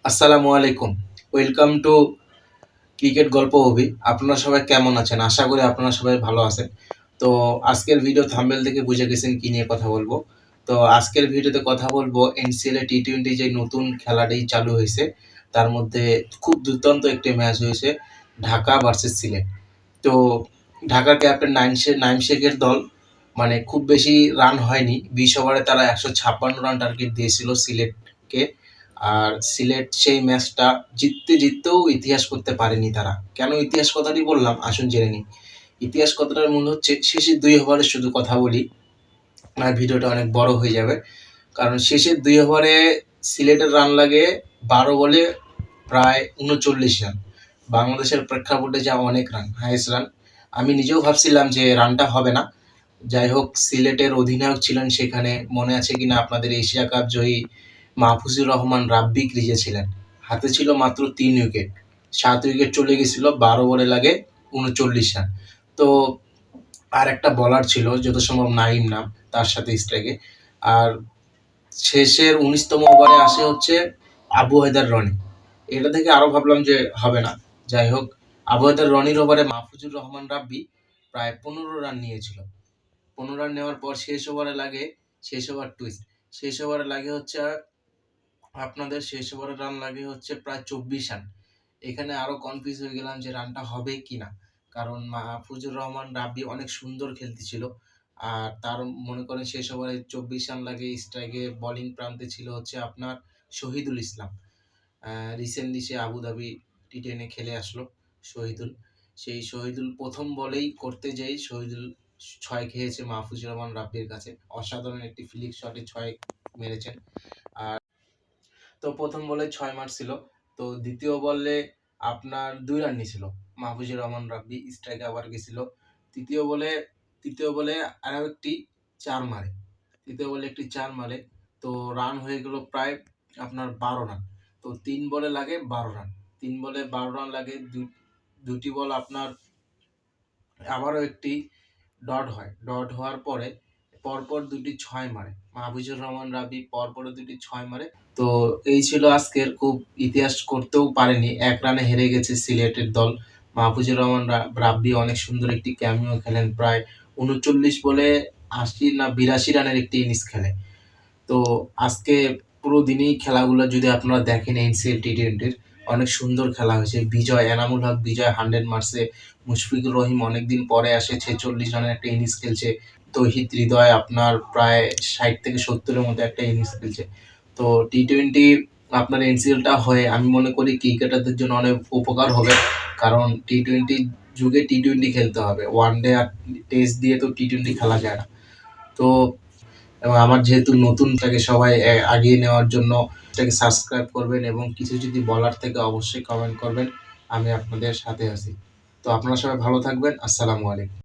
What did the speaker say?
আসসালামু আলাইকুম। Welcome to cricket গল্প হবি। আপনারা সবাই কেমন আছেন? আশা করি আপনারা সবাই ভালো আছেন। তো আজকের ভিডিও থাম্বনেল থেকে বুঝে গেছেন কি নিয়ে কথা বলবো। তো আজকের ভিডিওতে কথা বলবো এনসিএল এ টি-20 যে নতুন খেলাটি চালু হয়েছে, তার মধ্যে খুব দুর্দান্ত একটি ম্যাচ হয়েছে ঢাকা ভার্সেস সিলেট। তো ঢাকার ক্যাপ্টেন নাইম শেখের দল মানে খুব বেশি রান হয়নি, 20 ওভারে তারা 156 রান টার্গেট দিয়েছিল সিলেটকে। আর সিলেট সেই ম্যাচটা জিততেও ইতিহাস করতে পারেনি তারা। কেন ইতিহাস কথাটি বললাম আসুন জেনে নিই। ইতিহাস কথাটার মূল হচ্ছে শেষের 2 ওভারে শুধু কথা বলি, আর ভিডিওটা অনেক বড় হয়ে যাবে। কারণ শেষের 2 ওভারে সিলেটের রান লাগে 12 বলে প্রায় 39 রান। বাংলাদেশের প্রেক্ষাপটে যা অনেক রান, হাইয়েস্ট রান। আমি নিজেও ভাবছিলাম যে রানটা হবে না। যাই হোক, সিলেটের অধিনায়ক ছিলেন সেখানে, মনে আছে কিনা আপনাদের, এশিয়া কাপ জয়ী মাহফুজুর রহমান রাব্বি ক্রিজে ছিলেন। হাতে ছিল মাত্র 3 উইকেট, 7 উইকেট চলে গেছিল, 12 বলে লাগে 39 রান। তো আর একটা বলার ছিল যত সম্ভব নাইম নাম, তার সাথে স্ট্রাইকে। আর শেষের 19তম ওভারে আসে হচ্ছে আবু হায়দার রনি। এটা থেকে আরো ভাবলাম যে হবে না। যাই হোক, আবু হায়দার রনির ওভারে মাহফুজুর রহমান রাব্বি প্রায় 15 রান নিয়েছিল। 15 রান নেওয়ার পর শেষ ওভার টুইস্ট। শেষ ওভারে লাগে হচ্ছে আপনাদের শেষ ওভারে রান লাগে হচ্ছে প্রায় 24 রান। এখানে আরো কনফিউজ হয়ে গেলাম যে রানটা হবে কিনা, কারণ মাহফুজুর রহমান রাব্বি অনেক সুন্দর খেলতেছিল। আর তার মনে করেন শেষ ওভারে 24 রান লাগে। স্ট্রাইকে বোলিং প্রান্তে ছিল হচ্ছে আপনার শহীদুল ইসলাম। রিসেন্টলি সে আবুধাবি টি10 খেলে আসলো শহীদুল। সেই শহীদুল প্রথম বলেই করতে যেই শহীদুল 6 খেয়েছে মাহফুজুর রহমান রাব্বির কাছে। অসাধারণ একটি ফ্লিক শটে 6 মেরেছেন। আর তো প্রথম বলে 6 মারছিল। তো দ্বিতীয় বলে আপনার 2 রান নিছিল মাহফুজুর রহমান রাব্বি। স্ট্রাইকে আবার গেছিল। তৃতীয় বলে তৃতীয় বলে আরও একটি 4 মারে। তৃতীয় বলে একটি 4 মারে। তো রান হয়ে গেল প্রায় আপনার 12 রান। তো 3 বলে লাগে 12 রান। 3 বলে 12 রান লাগে। দুটি বল আপনার আবারও একটি ডট হয়। ডট হওয়ার পরে পরপর দুটি 6 মারে মাহফুজুর রহমান রাব্বি, পরপর দুটি 6 মারে। তো এই ছিল আজকের, খুব ইতিহাস করতেও পারেনি, 1 রানে হেরে গেছে সিলেটের দল। মাহফুজুর রহমান রাব্বি অনেক সুন্দর একটি ক্যামিও খেলেন, প্রায় 39 বলে 80 না 82 রানের একটি ইনিংস খেলে। তো আজকে পুরো দিনই খেলাগুলো যদি আপনারা দেখেন এনসিএল টি-20-র, অনেক সুন্দর খেলা হয়েছে। এনামুল হক বিজয় 100 মারছে। মুশফিকুর রহিম অনেকদিন পরে আসে 46 রানের একটা ইনিংস খেলছে। তৌহিদ হৃদয় আপনার প্রায় 60 থেকে 70-এর মতো একটা ইনিংস খেলছে। তো টি-20 আপনার এনসিএলটা হয়ে আমি মনে করি ক্রিকেটারদের জন্য অনেক উপকার হবে। কারণ টি-20 যুগে টি-20 খেলতে হবে। ওয়ানডে আর টেস্ট দিয়ে তো টি-20 খেলা যায় না। তো এবং আমার যেহেতু নতুন, তাকে সবাই আগিয়ে নেওয়ার জন্য এটাকে সাবস্ক্রাইব করবেন, এবং কিছু যদি বলার থেকে অবশ্যই কমেন্ট করবেন। আমি আপনাদের সাথে আছি। তো আপনারা সবাই ভালো থাকবেন। আসসালামু আলাইকুম।